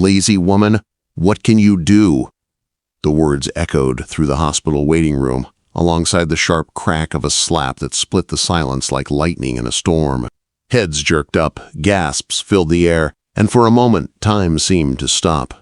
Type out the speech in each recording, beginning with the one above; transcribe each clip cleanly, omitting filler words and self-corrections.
lazy woman, what can you do?" The words echoed through the hospital waiting room, alongside the sharp crack of a slap that split the silence like lightning in a storm. Heads jerked up, gasps filled the air, and for a moment time seemed to stop.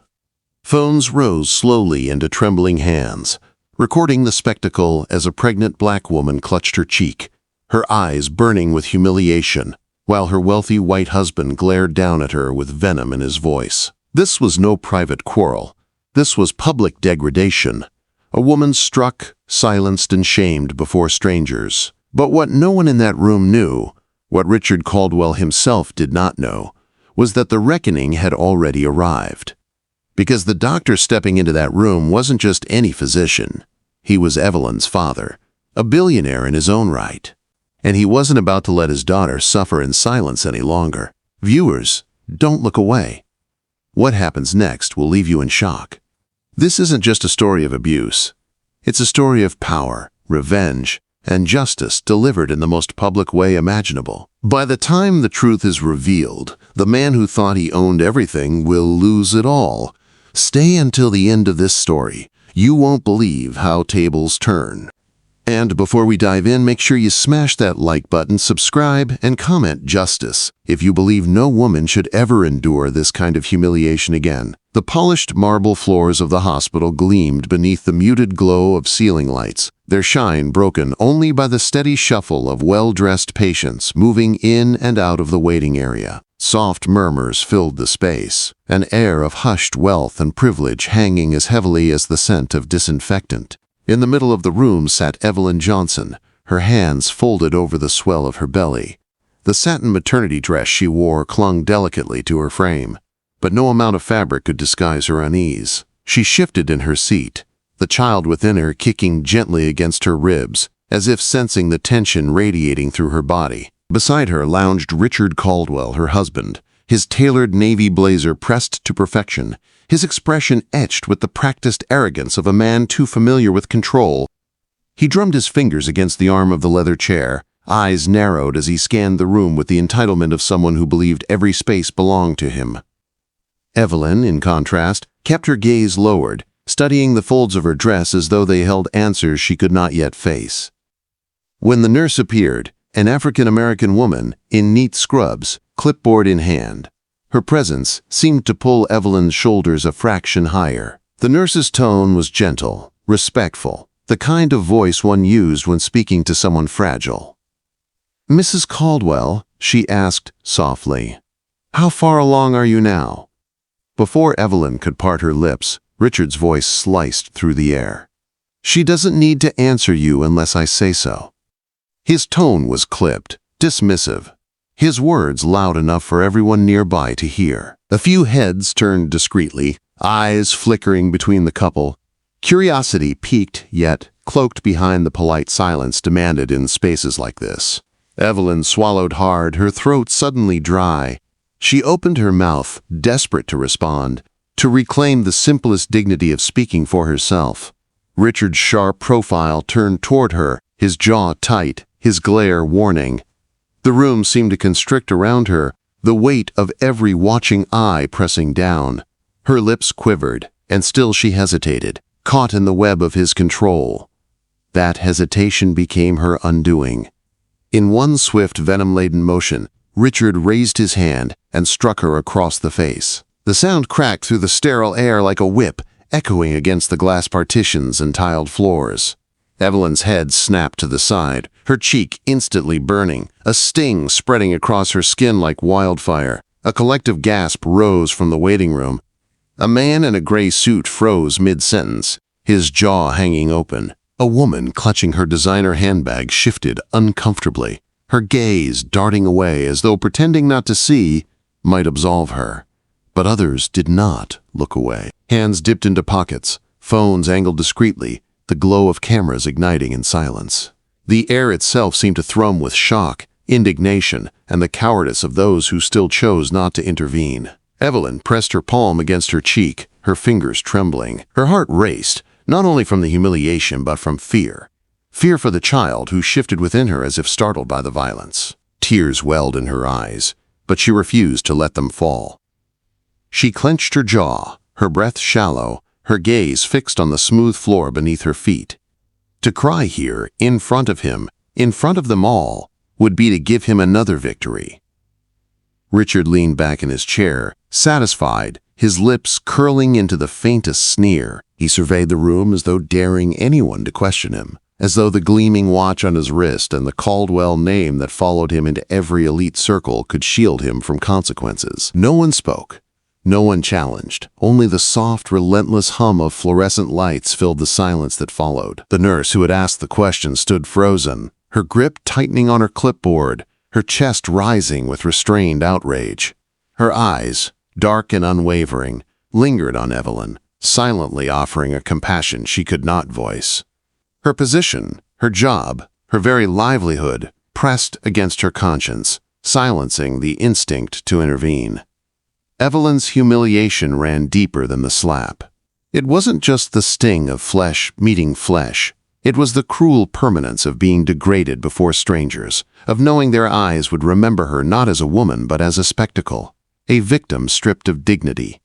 Phones rose slowly into trembling hands, recording the spectacle as a pregnant black woman clutched her cheek, her eyes burning with humiliation, while her wealthy white husband glared down at her with venom in his voice. This was no private quarrel. This was public degradation. A woman struck, silenced, and shamed before strangers. But what no one in that room knew, what Richard Caldwell himself did not know, was that the reckoning had already arrived. Because the doctor stepping into that room wasn't just any physician. He was Evelyn's father, a billionaire in his own right. And he wasn't about to let his daughter suffer in silence any longer. Viewers, don't look away. What happens next will leave you in shock. This isn't just a story of abuse. It's a story of power, revenge, and justice delivered in the most public way imaginable. By the time the truth is revealed, the man who thought he owned everything will lose it all. Stay until the end of this story. You won't believe how tables turn. And before we dive in, make sure you smash that like button, subscribe, and comment justice if you believe no woman should ever endure this kind of humiliation again. The polished marble floors of the hospital gleamed beneath the muted glow of ceiling lights, their shine broken only by the steady shuffle of well-dressed patients moving in and out of the waiting area. Soft murmurs filled the space, an air of hushed wealth and privilege hanging as heavily as the scent of disinfectant. In the middle of the room sat Evelyn Johnson, her hands folded over the swell of her belly. The satin maternity dress she wore clung delicately to her frame, but no amount of fabric could disguise her unease. She shifted in her seat, the child within her kicking gently against her ribs, as if sensing the tension radiating through her body. Beside her lounged Richard Caldwell, her husband, his tailored navy blazer pressed to perfection, his expression etched with the practiced arrogance of a man too familiar with control. He drummed his fingers against the arm of the leather chair, eyes narrowed as he scanned the room with the entitlement of someone who believed every space belonged to him. Evelyn, in contrast, kept her gaze lowered, studying the folds of her dress as though they held answers she could not yet face. When the nurse appeared, an African-American woman, in neat scrubs, clipboard in hand. Her presence seemed to pull Evelyn's shoulders a fraction higher. The nurse's tone was gentle, respectful, the kind of voice one used when speaking to someone fragile. "Mrs. Caldwell," she asked softly, "how far along are you now?" Before Evelyn could part her lips, Richard's voice sliced through the air. "She doesn't need to answer you unless I say so." His tone was clipped, dismissive, his words loud enough for everyone nearby to hear. A few heads turned discreetly, eyes flickering between the couple. Curiosity piqued, yet cloaked behind the polite silence demanded in spaces like this. Evelyn swallowed hard, her throat suddenly dry. She opened her mouth, desperate to respond, to reclaim the simplest dignity of speaking for herself. Richard's sharp profile turned toward her, his jaw tight, his glare warning. The room seemed to constrict around her, the weight of every watching eye pressing down. Her lips quivered, and still she hesitated, caught in the web of his control. That hesitation became her undoing. In one swift, venom-laden motion, Richard raised his hand and struck her across the face. The sound cracked through the sterile air like a whip, echoing against the glass partitions and tiled floors. Evelyn's head snapped to the side, her cheek instantly burning, a sting spreading across her skin like wildfire. A collective gasp rose from the waiting room. A man in a gray suit froze mid-sentence, his jaw hanging open. A woman clutching her designer handbag shifted uncomfortably, her gaze darting away as though pretending not to see might absolve her. But others did not look away. Hands dipped into pockets, phones angled discreetly, the glow of cameras igniting in silence. The air itself seemed to thrum with shock, indignation, and the cowardice of those who still chose not to intervene. Evelyn pressed her palm against her cheek, her fingers trembling. Her heart raced, not only from the humiliation but from fear. Fear for the child who shifted within her as if startled by the violence. Tears welled in her eyes, but she refused to let them fall. She clenched her jaw, her breath shallow, her gaze fixed on the smooth floor beneath her feet. To cry here, in front of him, in front of them all, would be to give him another victory. Richard leaned back in his chair, satisfied, his lips curling into the faintest sneer. He surveyed the room as though daring anyone to question him, as though the gleaming watch on his wrist and the Caldwell name that followed him into every elite circle could shield him from consequences. No one spoke. No one challenged. Only the soft, relentless hum of fluorescent lights filled the silence that followed. The nurse who had asked the question stood frozen, her grip tightening on her clipboard, her chest rising with restrained outrage. Her eyes, dark and unwavering, lingered on Evelyn, silently offering a compassion she could not voice. Her position, her job, her very livelihood pressed against her conscience, silencing the instinct to intervene. Evelyn's humiliation ran deeper than the slap. It wasn't just the sting of flesh meeting flesh. It was the cruel permanence of being degraded before strangers, of knowing their eyes would remember her not as a woman but as a spectacle, a victim stripped of dignity.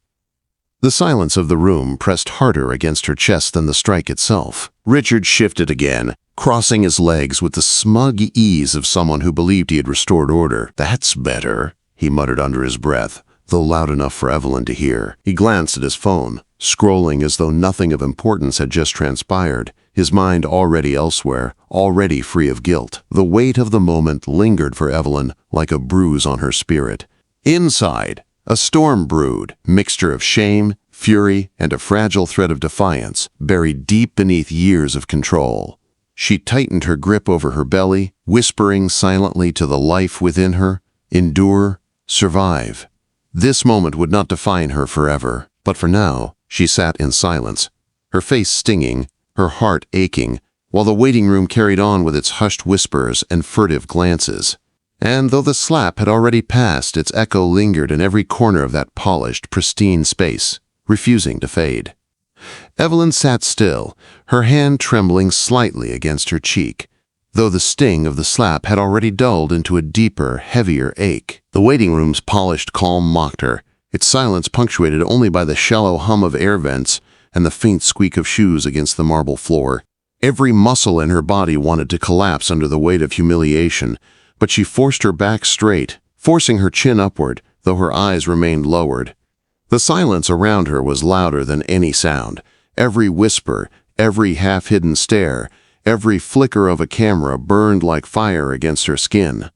The silence of the room pressed harder against her chest than the strike itself. Richard shifted again, crossing his legs with the smug ease of someone who believed he had restored order. "That's better," he muttered under his breath, though loud enough for Evelyn to hear. He glanced at his phone, scrolling as though nothing of importance had just transpired, his mind already elsewhere, already free of guilt. The weight of the moment lingered for Evelyn like a bruise on her spirit. Inside, a storm brewed, mixture of shame, fury, and a fragile thread of defiance, buried deep beneath years of control. She tightened her grip over her belly, whispering silently to the life within her, "Endure, survive." This moment would not define her forever, but for now, she sat in silence, her face stinging, her heart aching, while the waiting room carried on with its hushed whispers and furtive glances. And though the slap had already passed, its echo lingered in every corner of that polished, pristine space, refusing to fade. Evelyn sat still, her hand trembling slightly against her cheek, though the sting of the slap had already dulled into a deeper, heavier ache. The waiting room's polished calm mocked her, its silence punctuated only by the shallow hum of air vents and the faint squeak of shoes against the marble floor. Every muscle in her body wanted to collapse under the weight of humiliation, but she forced her back straight, forcing her chin upward, though her eyes remained lowered. The silence around her was louder than any sound. Every whisper, every half-hidden stare, every flicker of a camera burned like fire against her skin.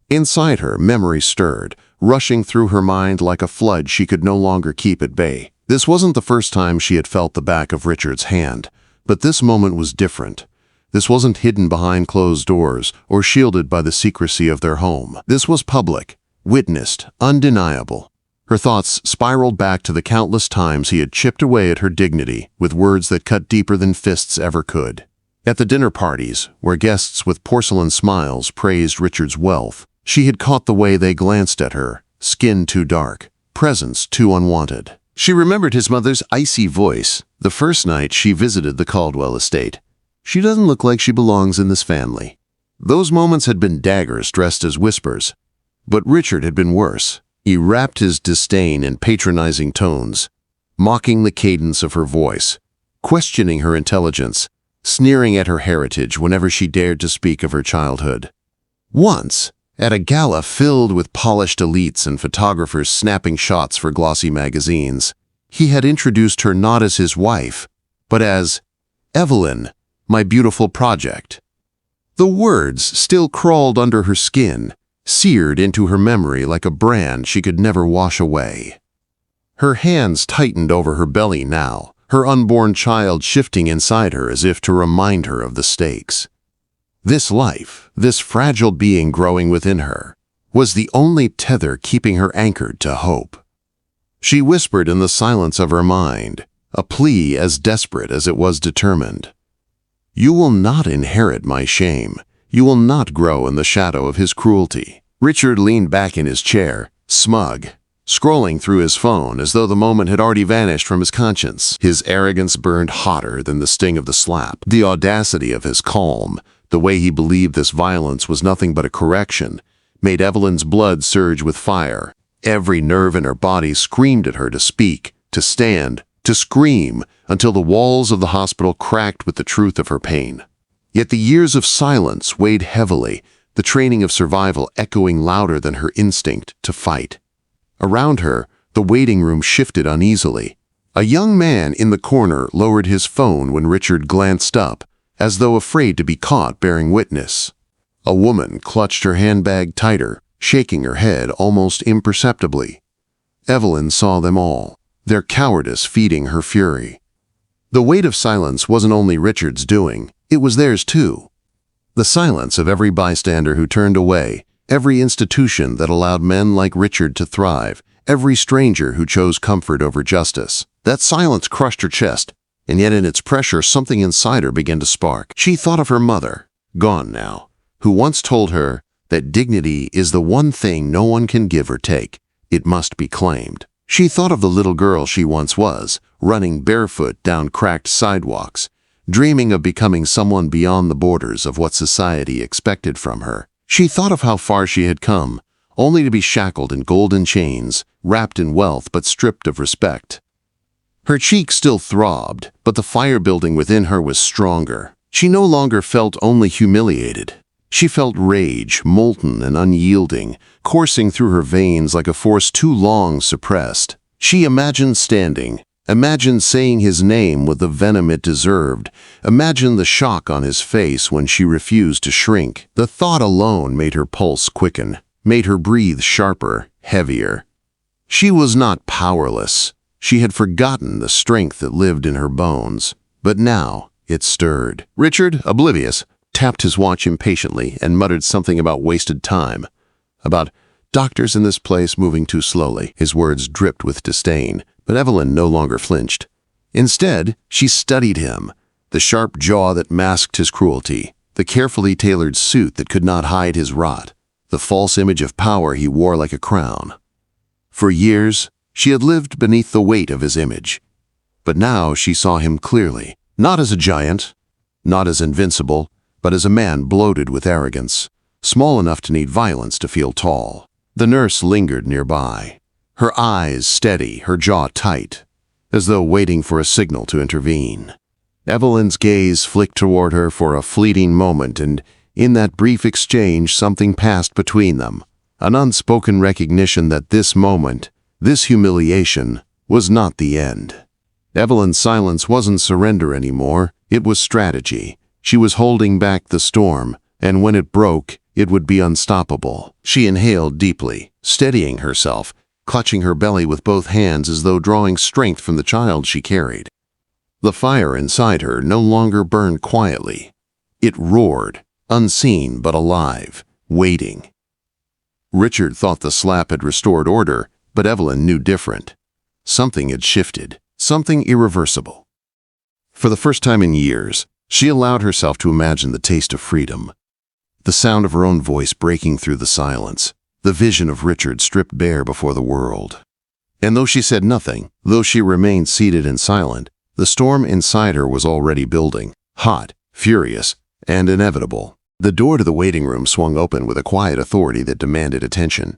Inside her, memory stirred, rushing through her mind like a flood she could no longer keep at bay. This wasn't the first time she had felt the back of Richard's hand, but this moment was different. This wasn't hidden behind closed doors or shielded by the secrecy of their home. This was public, witnessed, undeniable. Her thoughts spiraled back to the countless times he had chipped away at her dignity with words that cut deeper than fists ever could. At the dinner parties, where guests with porcelain smiles praised Richard's wealth, she had caught the way they glanced at her, skin too dark, presence too unwanted. She remembered his mother's icy voice the first night she visited the Caldwell estate. "She doesn't look like she belongs in this family." Those moments had been daggers dressed as whispers. But Richard had been worse. He wrapped his disdain in patronizing tones, mocking the cadence of her voice, questioning her intelligence, sneering at her heritage whenever she dared to speak of her childhood. Once, at a gala filled with polished elites and photographers snapping shots for glossy magazines, he had introduced her not as his wife, but as Evelyn, my beautiful project. The words still crawled under her skin, seared into her memory like a brand she could never wash away. Her hands tightened over her belly now, her unborn child shifting inside her as if to remind her of the stakes. This life, this fragile being growing within her, was the only tether keeping her anchored to hope. She whispered in the silence of her mind, a plea as desperate as it was determined. "You will not inherit my shame. You will not grow in the shadow of his cruelty." Richard leaned back in his chair, smug, scrolling through his phone as though the moment had already vanished from his conscience. His arrogance burned hotter than the sting of the slap. The audacity of his calm, the way he believed this violence was nothing but a correction, made Evelyn's blood surge with fire. Every nerve in her body screamed at her to speak, to stand, to scream, until the walls of the hospital cracked with the truth of her pain. Yet the years of silence weighed heavily, the training of survival echoing louder than her instinct to fight. Around her, the waiting room shifted uneasily. A young man in the corner lowered his phone when Richard glanced up, as though afraid to be caught bearing witness. A woman clutched her handbag tighter, shaking her head almost imperceptibly. Evelyn saw them all, their cowardice feeding her fury. The weight of silence wasn't only Richard's doing, it was theirs too. The silence of every bystander who turned away, every institution that allowed men like Richard to thrive, every stranger who chose comfort over justice. That silence crushed her chest, and yet in its pressure something inside her began to spark. She thought of her mother, gone now, who once told her that dignity is the one thing no one can give or take. It must be claimed. She thought of the little girl she once was, running barefoot down cracked sidewalks, dreaming of becoming someone beyond the borders of what society expected from her. She thought of how far she had come, only to be shackled in golden chains, wrapped in wealth but stripped of respect. Her cheek still throbbed, but the fire building within her was stronger. She no longer felt only humiliated. She felt rage, molten and unyielding, coursing through her veins like a force too long suppressed. She imagined standing, imagined saying his name with the venom it deserved, imagined the shock on his face when she refused to shrink. The thought alone made her pulse quicken, made her breathe sharper, heavier. She was not powerless. She had forgotten the strength that lived in her bones, but now it stirred. Richard, oblivious, tapped his watch impatiently and muttered something about wasted time, about doctors in this place moving too slowly. His words dripped with disdain, but Evelyn no longer flinched. Instead, she studied him, the sharp jaw that masked his cruelty, the carefully tailored suit that could not hide his rot, the false image of power he wore like a crown. For years, she had lived beneath the weight of his image. But now she saw him clearly, not as a giant, not as invincible, but as a man bloated with arrogance, small enough to need violence to feel tall. The nurse lingered nearby, her eyes steady, her jaw tight, as though waiting for a signal to intervene. Evelyn's gaze flicked toward her for a fleeting moment, and in that brief exchange something passed between them, an unspoken recognition that this moment, this humiliation, was not the end. Evelyn's silence wasn't surrender anymore, it was strategy. She was holding back the storm, and when it broke, it would be unstoppable. She inhaled deeply, steadying herself, clutching her belly with both hands as though drawing strength from the child she carried. The fire inside her no longer burned quietly. It roared, unseen but alive, waiting. Richard thought the slap had restored order, but Evelyn knew different. Something had shifted, something irreversible. For the first time in years, she allowed herself to imagine the taste of freedom. The sound of her own voice breaking through the silence, the vision of Richard stripped bare before the world. And though she said nothing, though she remained seated and silent, the storm inside her was already building, hot, furious, and inevitable. The door to the waiting room swung open with a quiet authority that demanded attention.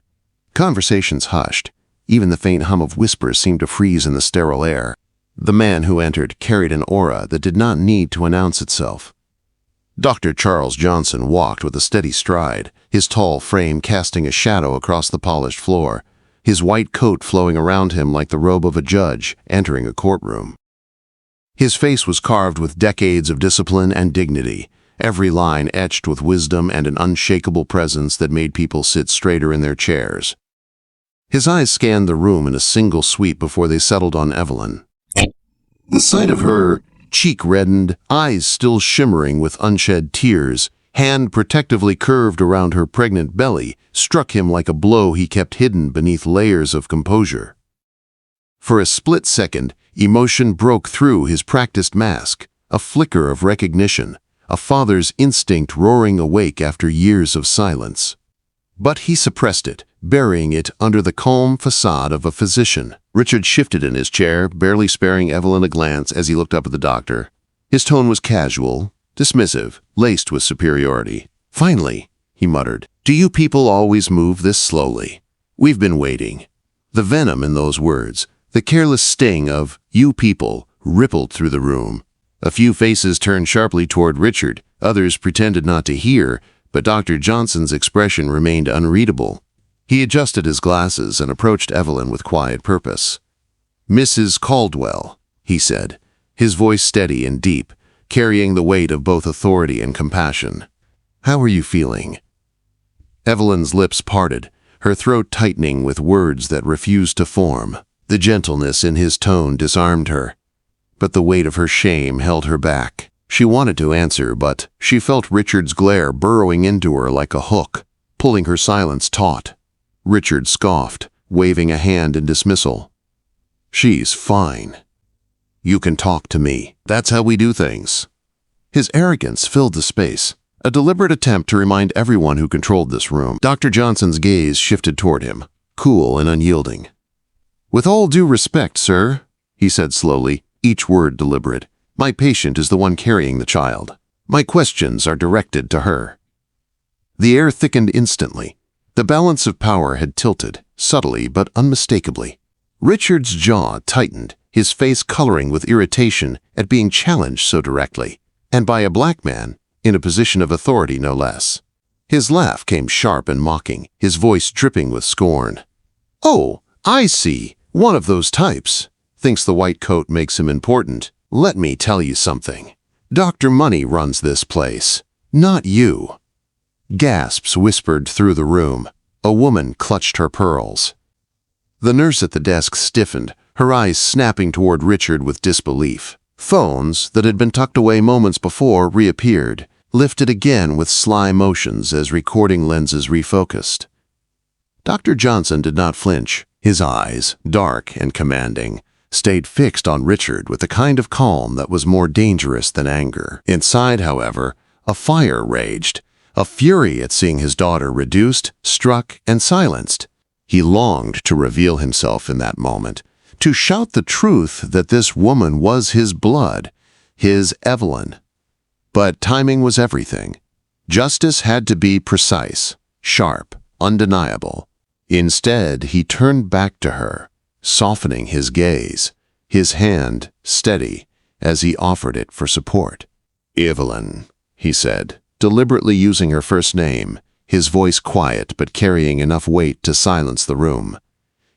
Conversations hushed. Even the faint hum of whispers seemed to freeze in the sterile air. The man who entered carried an aura that did not need to announce itself. Dr. Charles Johnson walked with a steady stride, his tall frame casting a shadow across the polished floor, his white coat flowing around him like the robe of a judge entering a courtroom. His face was carved with decades of discipline and dignity, every line etched with wisdom and an unshakable presence that made people sit straighter in their chairs. His eyes scanned the room in a single sweep before they settled on Evelyn. The sight of her, cheek reddened, eyes still shimmering with unshed tears, hand protectively curved around her pregnant belly, struck him like a blow he kept hidden beneath layers of composure. For a split second, emotion broke through his practiced mask, a flicker of recognition, a father's instinct roaring awake after years of silence. But he suppressed it, burying it under the calm facade of a physician. Richard shifted in his chair, barely sparing Evelyn a glance as he looked up at the doctor. His tone was casual, dismissive, laced with superiority. "Finally," he muttered, "do you people always move this slowly? We've been waiting." The venom in those words, the careless sting of "you people," rippled through the room. A few faces turned sharply toward Richard, others pretended not to hear, but Dr. Johnson's expression remained unreadable. He adjusted his glasses and approached Evelyn with quiet purpose. "Mrs. Caldwell," he said, his voice steady and deep, carrying the weight of both authority and compassion. "How are you feeling?" Evelyn's lips parted, her throat tightening with words that refused to form. The gentleness in his tone disarmed her, but the weight of her shame held her back. She wanted to answer, but she felt Richard's glare burrowing into her like a hook, pulling her silence taut. Richard scoffed, waving a hand in dismissal. "She's fine. You can talk to me. That's how we do things." His arrogance filled the space, a deliberate attempt to remind everyone who controlled this room. Dr. Johnson's gaze shifted toward him, cool and unyielding. "With all due respect, sir," he said slowly, each word deliberate, "my patient is the one carrying the child. My questions are directed to her." The air thickened instantly. The balance of power had tilted, subtly but unmistakably. Richard's jaw tightened, his face coloring with irritation at being challenged so directly, and by a black man, in a position of authority no less. His laugh came sharp and mocking, his voice dripping with scorn. "Oh, I see. One of those types. Thinks the white coat makes him important. Let me tell you something. Dr. Money runs this place, not you." Gasps whispered through the room. A woman clutched her pearls. The nurse at the desk stiffened, her eyes snapping toward Richard with disbelief. Phones that had been tucked away moments before reappeared, lifted again with sly motions as recording lenses refocused. Dr. Johnson did not flinch. His eyes, dark and commanding, stayed fixed on Richard with a kind of calm that was more dangerous than anger. Inside, however, a fire raged, a fury at seeing his daughter reduced, struck, and silenced. He longed to reveal himself in that moment, to shout the truth that this woman was his blood, his Evelyn. But timing was everything. Justice had to be precise, sharp, undeniable. Instead, he turned back to her, softening his gaze, his hand steady as he offered it for support. "Evelyn," he said, deliberately using her first name, his voice quiet but carrying enough weight to silence the room.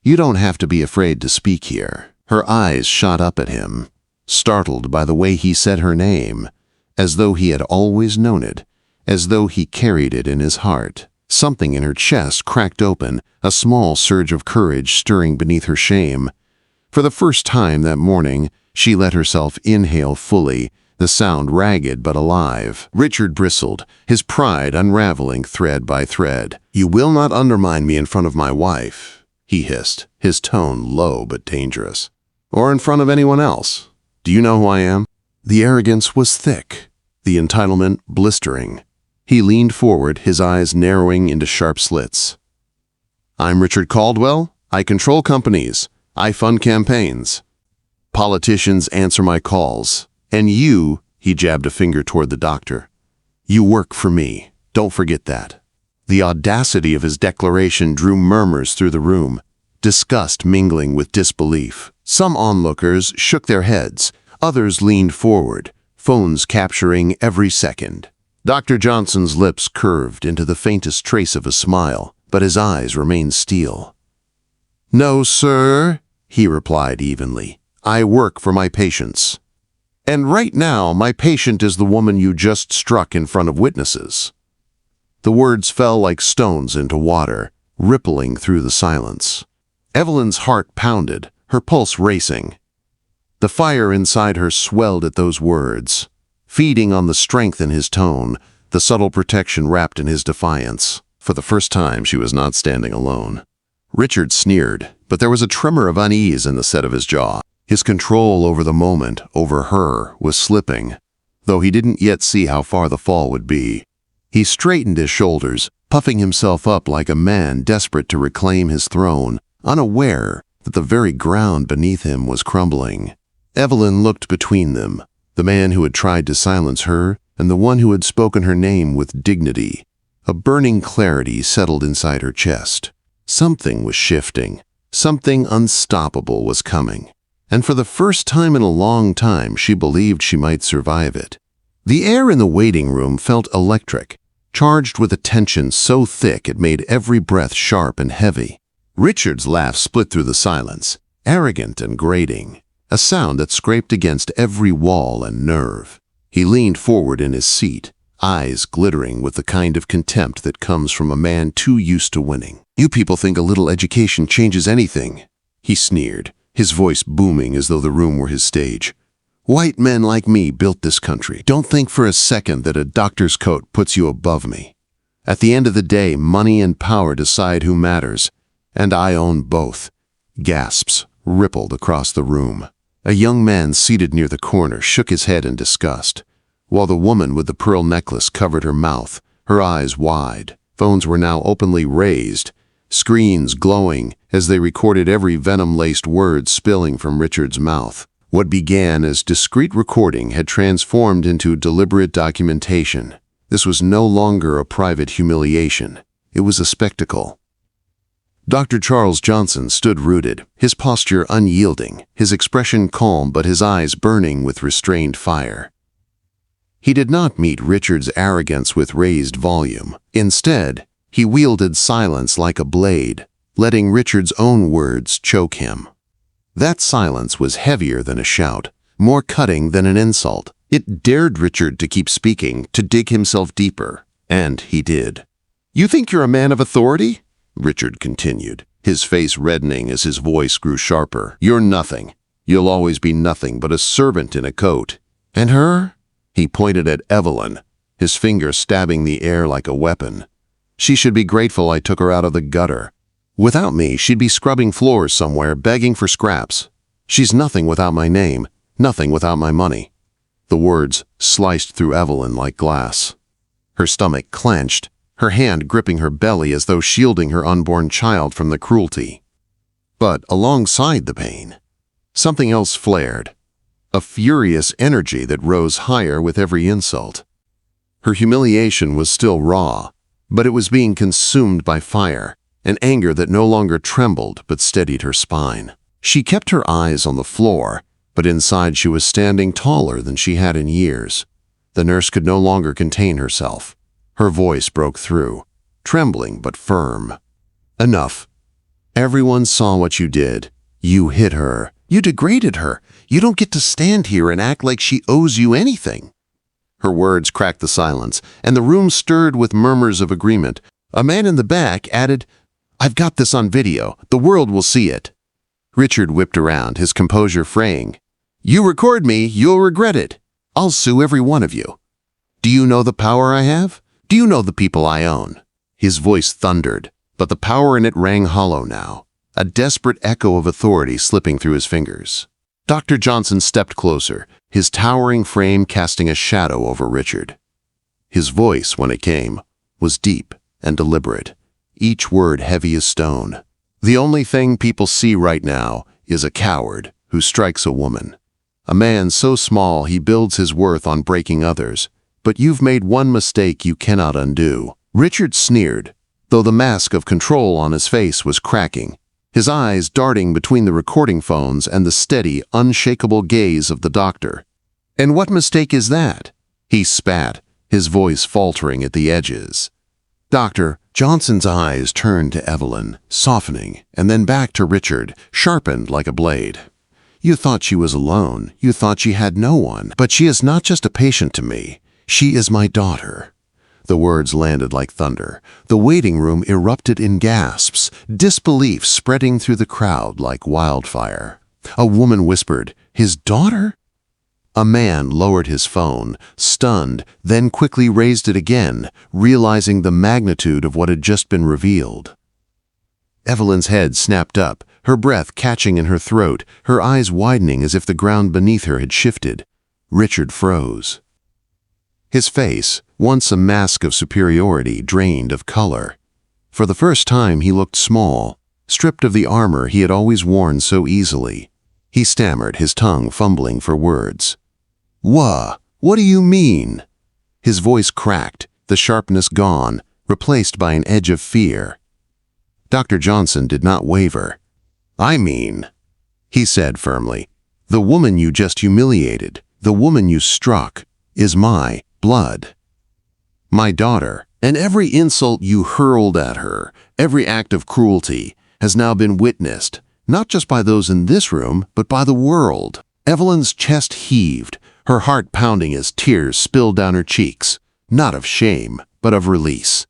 "You don't have to be afraid to speak here." Her eyes shot up at him, startled by the way he said her name, as though he had always known it, as though he carried it in his heart. Something in her chest cracked open, a small surge of courage stirring beneath her shame. For the first time that morning, she let herself inhale fully, the sound ragged but alive. Richard bristled, his pride unraveling thread by thread. "You will not undermine me in front of my wife," he hissed, his tone low but dangerous. "Or in front of anyone else. Do you know who I am?" The arrogance was thick, the entitlement blistering. He leaned forward, his eyes narrowing into sharp slits. "I'm Richard Caldwell. I control companies. I fund campaigns. Politicians answer my calls. And you," he jabbed a finger toward the doctor, "you work for me. Don't forget that." The audacity of his declaration drew murmurs through the room, disgust mingling with disbelief. Some onlookers shook their heads, others leaned forward, phones capturing every second. Dr. Johnson's lips curved into the faintest trace of a smile, but his eyes remained steel. "No, sir," he replied evenly. "I work for my patients. And right now, my patient is the woman you just struck in front of witnesses." The words fell like stones into water, rippling through the silence. Evelyn's heart pounded, her pulse racing. The fire inside her swelled at those words, feeding on the strength in his tone, the subtle protection wrapped in his defiance. For the first time, she was not standing alone. Richard sneered, but there was a tremor of unease in the set of his jaw. His control over the moment, over her, was slipping, though he didn't yet see how far the fall would be. He straightened his shoulders, puffing himself up like a man desperate to reclaim his throne, unaware that the very ground beneath him was crumbling. Evelyn looked between them, the man who had tried to silence her and the one who had spoken her name with dignity. A burning clarity settled inside her chest. Something was shifting. Something unstoppable was coming. And for the first time in a long time, she believed she might survive it. The air in the waiting room felt electric, charged with a tension so thick it made every breath sharp and heavy. Richard's laugh split through the silence, arrogant and grating, a sound that scraped against every wall and nerve. He leaned forward in his seat, eyes glittering with the kind of contempt that comes from a man too used to winning. "You people think a little education changes anything," he sneered, his voice booming as though the room were his stage. "White men like me built this country. Don't think for a second that a doctor's coat puts you above me. At the end of the day, money and power decide who matters, and I own both." Gasps rippled across the room. A young man seated near the corner shook his head in disgust, while the woman with the pearl necklace covered her mouth, her eyes wide. Phones were now openly raised, screens glowing as they recorded every venom-laced word spilling from Richard's mouth. What began as discreet recording had transformed into deliberate documentation. This was no longer a private humiliation. It was a spectacle. Dr. Charles Johnson stood rooted, his posture unyielding, his expression calm but his eyes burning with restrained fire. He did not meet Richard's arrogance with raised volume. Instead, he wielded silence like a blade, letting Richard's own words choke him. That silence was heavier than a shout, more cutting than an insult. It dared Richard to keep speaking, to dig himself deeper, and he did. "You think you're a man of authority?" Richard continued, his face reddening as his voice grew sharper. "You're nothing. You'll always be nothing but a servant in a coat. And her?" He pointed at Evelyn, his finger stabbing the air like a weapon. "She should be grateful I took her out of the gutter. Without me, she'd be scrubbing floors somewhere, begging for scraps. She's nothing without my name, nothing without my money." The words sliced through Evelyn like glass. Her stomach clenched, her hand gripping her belly as though shielding her unborn child from the cruelty. But alongside the pain, something else flared, a furious energy that rose higher with every insult. Her humiliation was still raw, but it was being consumed by fire, an anger that no longer trembled but steadied her spine. She kept her eyes on the floor, but inside she was standing taller than she had in years. The nurse could no longer contain herself. Her voice broke through, trembling but firm. "Enough. Everyone saw what you did. You hit her. You degraded her. You don't get to stand here and act like she owes you anything." Her words cracked the silence, and the room stirred with murmurs of agreement. A man in the back added, "I've got this on video. The world will see it." Richard whipped around, his composure fraying. "You record me, you'll regret it. I'll sue every one of you. Do you know the power I have? Do you know the people I own?" His voice thundered, but the power in it rang hollow now, a desperate echo of authority slipping through his fingers. Dr. Johnson stepped closer, his towering frame casting a shadow over Richard. His voice, when it came, was deep and deliberate, each word heavy as stone. "The only thing people see right now is a coward who strikes a woman. A man so small he builds his worth on breaking others. But you've made one mistake you cannot undo." Richard sneered, though the mask of control on his face was cracking, his eyes darting between the recording phones and the steady, unshakable gaze of the doctor. "And what mistake is that?" He spat, his voice faltering at the edges. "Doctor," Johnson's eyes turned to Evelyn, softening, and then back to Richard, sharpened like a blade. "You thought she was alone. You thought she had no one. But she is not just a patient to me. She is my daughter." The words landed like thunder. The waiting room erupted in gasps, disbelief spreading through the crowd like wildfire. A woman whispered, "His daughter?" A man lowered his phone, stunned, then quickly raised it again, realizing the magnitude of what had just been revealed. Evelyn's head snapped up, her breath catching in her throat, her eyes widening as if the ground beneath her had shifted. Richard froze. His face, once a mask of superiority, drained of color. For the first time he looked small, stripped of the armor he had always worn so easily. He stammered, his tongue fumbling for words. What do you mean?" His voice cracked, the sharpness gone, replaced by an edge of fear. Dr. Johnson did not waver. "I mean," he said firmly, "the woman you just humiliated, the woman you struck, is my blood. My daughter, and every insult you hurled at her, every act of cruelty, has now been witnessed, not just by those in this room, but by the world." Evelyn's chest heaved, her heart pounding as tears spilled down her cheeks, not of shame, but of release.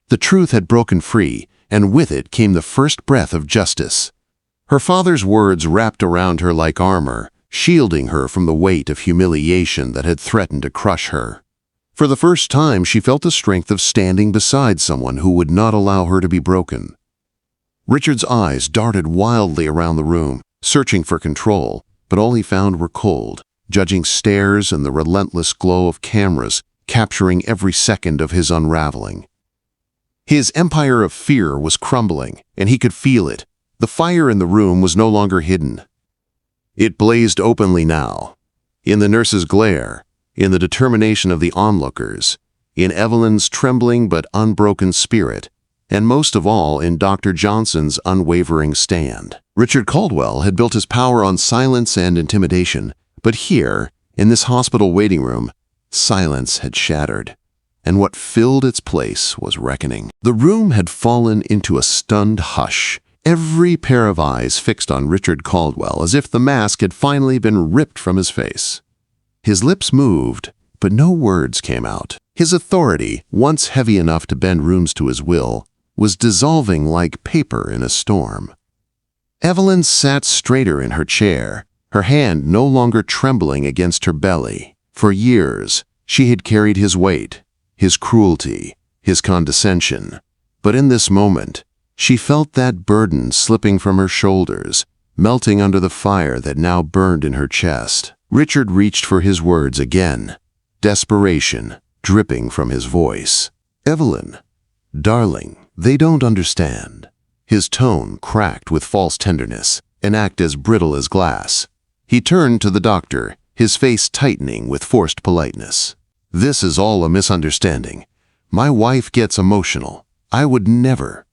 The truth had broken free, and with it came the first breath of justice. Her father's words wrapped around her like armor, shielding her from the weight of humiliation that had threatened to crush her. For the first time, she felt the strength of standing beside someone who would not allow her to be broken. Richard's eyes darted wildly around the room, searching for control, but all he found were cold, judging stares and the relentless glow of cameras capturing every second of his unraveling. His empire of fear was crumbling, and he could feel it. The fire in the room was no longer hidden. It blazed openly now, in the nurse's glare, in the determination of the onlookers, in Evelyn's trembling but unbroken spirit, and most of all in Dr. Johnson's unwavering stand. Richard Caldwell had built his power on silence and intimidation, but here, in this hospital waiting room, silence had shattered, and what filled its place was reckoning. The room had fallen into a stunned hush, every pair of eyes fixed on Richard Caldwell as if the mask had finally been ripped from his face. His lips moved, but no words came out. His authority, once heavy enough to bend rooms to his will, was dissolving like paper in a storm. Evelyn sat straighter in her chair, her hand no longer trembling against her belly. For years, she had carried his weight, his cruelty, his condescension. But in this moment, she felt that burden slipping from her shoulders, melting under the fire that now burned in her chest. Richard reached for his words again, desperation dripping from his voice. "Evelyn, darling, they don't understand." His tone cracked with false tenderness, an act as brittle as glass. He turned to the doctor, his face tightening with forced politeness. "This is all a misunderstanding. My wife gets emotional. I would never."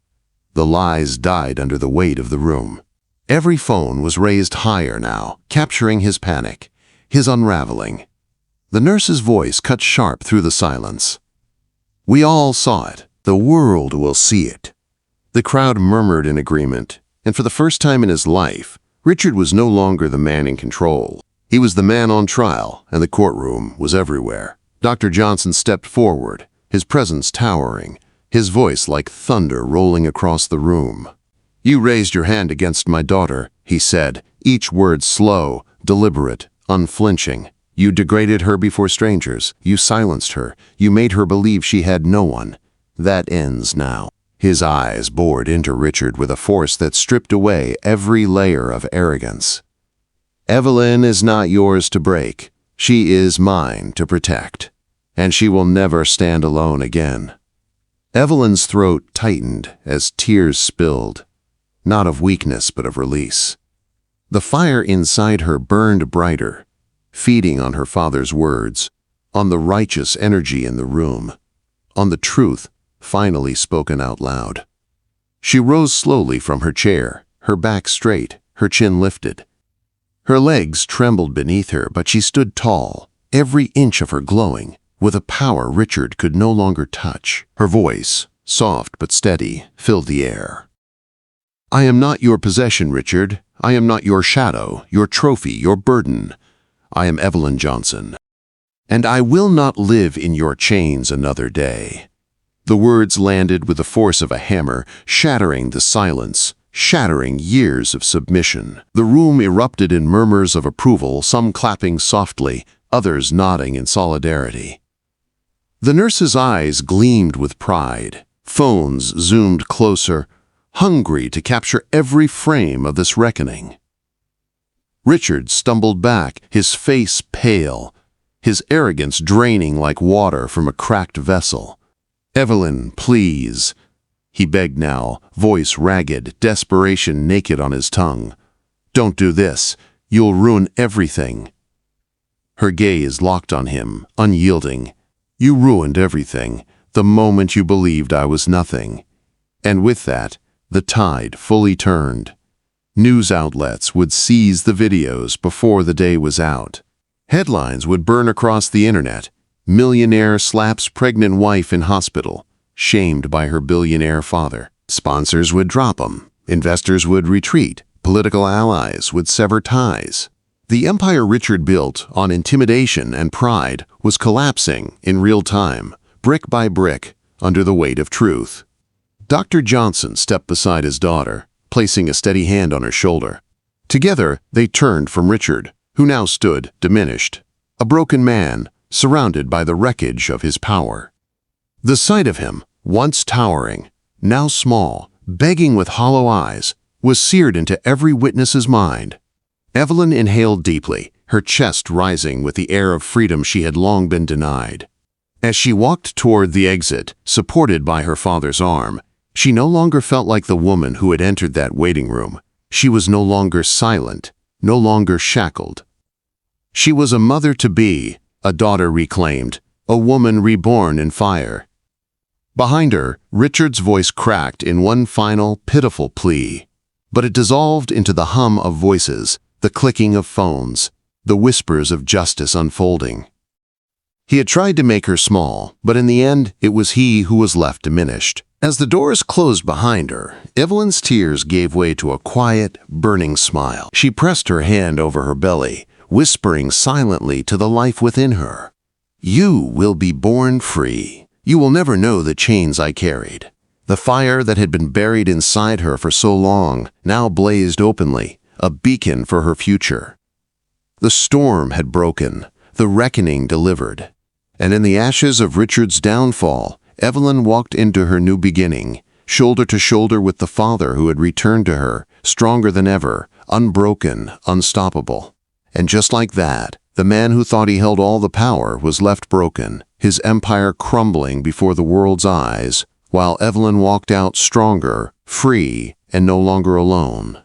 The lies died under the weight of the room. Every phone was raised higher now, capturing his panic, his unraveling. The nurse's voice cut sharp through the silence. "We all saw it. The world will see it." The crowd murmured in agreement, and for the first time in his life, Richard was no longer the man in control. He was the man on trial, and the courtroom was everywhere. Dr. Johnson stepped forward, his presence towering, his voice like thunder rolling across the room. "You raised your hand against my daughter," he said, each word slow, deliberate, unflinching. "You degraded her before strangers. You silenced her. You made her believe she had no one. That ends now." His eyes bored into Richard with a force that stripped away every layer of arrogance. "Evelyn is not yours to break. She is mine to protect. And she will never stand alone again." Evelyn's throat tightened as tears spilled, not of weakness but of release. The fire inside her burned brighter, feeding on her father's words, on the righteous energy in the room, on the truth finally spoken out loud. She rose slowly from her chair, her back straight, her chin lifted. Her legs trembled beneath her, but she stood tall, every inch of her glowing, with a power Richard could no longer touch. Her voice, soft but steady, filled the air. "I am not your possession, Richard. I am not your shadow, your trophy, your burden. I am Evelyn Johnson. And I will not live in your chains another day." The words landed with the force of a hammer, shattering the silence, shattering years of submission. The room erupted in murmurs of approval, some clapping softly, others nodding in solidarity. The nurse's eyes gleamed with pride. Phones zoomed closer, hungry to capture every frame of this reckoning. Richard stumbled back, his face pale, his arrogance draining like water from a cracked vessel. "Evelyn, please," he begged now, voice ragged, desperation naked on his tongue. "Don't do this. You'll ruin everything." Her gaze locked on him, unyielding. "You ruined everything, the moment you believed I was nothing." And with that, the tide fully turned. News outlets would seize the videos before the day was out. Headlines would burn across the internet. Millionaire slaps pregnant wife in hospital, shamed by her billionaire father. Sponsors would drop them. Investors would retreat. Political allies would sever ties. The empire Richard built on intimidation and pride was collapsing in real time, brick by brick, under the weight of truth. Dr. Johnson stepped beside his daughter, placing a steady hand on her shoulder. Together, they turned from Richard, who now stood diminished, a broken man, surrounded by the wreckage of his power. The sight of him, once towering, now small, begging with hollow eyes, was seared into every witness's mind. Evelyn inhaled deeply, her chest rising with the air of freedom she had long been denied. As she walked toward the exit, supported by her father's arm, she no longer felt like the woman who had entered that waiting room. She was no longer silent, no longer shackled. She was a mother-to-be, a daughter reclaimed, a woman reborn in fire. Behind her, Richard's voice cracked in one final, pitiful plea. But it dissolved into the hum of voices, the clicking of phones, the whispers of justice unfolding. He had tried to make her small, but in the end, it was he who was left diminished. As the doors closed behind her, Evelyn's tears gave way to a quiet, burning smile. She pressed her hand over her belly, whispering silently to the life within her. "You will be born free. You will never know the chains I carried." The fire that had been buried inside her for so long now blazed openly, a beacon for her future. The storm had broken, the reckoning delivered. And in the ashes of Richard's downfall, Evelyn walked into her new beginning, shoulder to shoulder with the father who had returned to her, stronger than ever, unbroken, unstoppable. And just like that, the man who thought he held all the power was left broken, his empire crumbling before the world's eyes, while Evelyn walked out stronger, free, and no longer alone.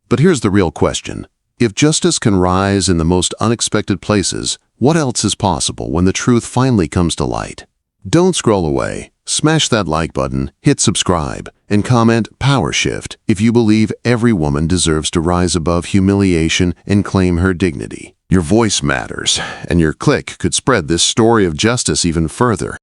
But here's the real question. If justice can rise in the most unexpected places, what else is possible when the truth finally comes to light? Don't scroll away. Smash that like button, hit subscribe, and comment PowerShift if you believe every woman deserves to rise above humiliation and claim her dignity. Your voice matters, and your click could spread this story of justice even further.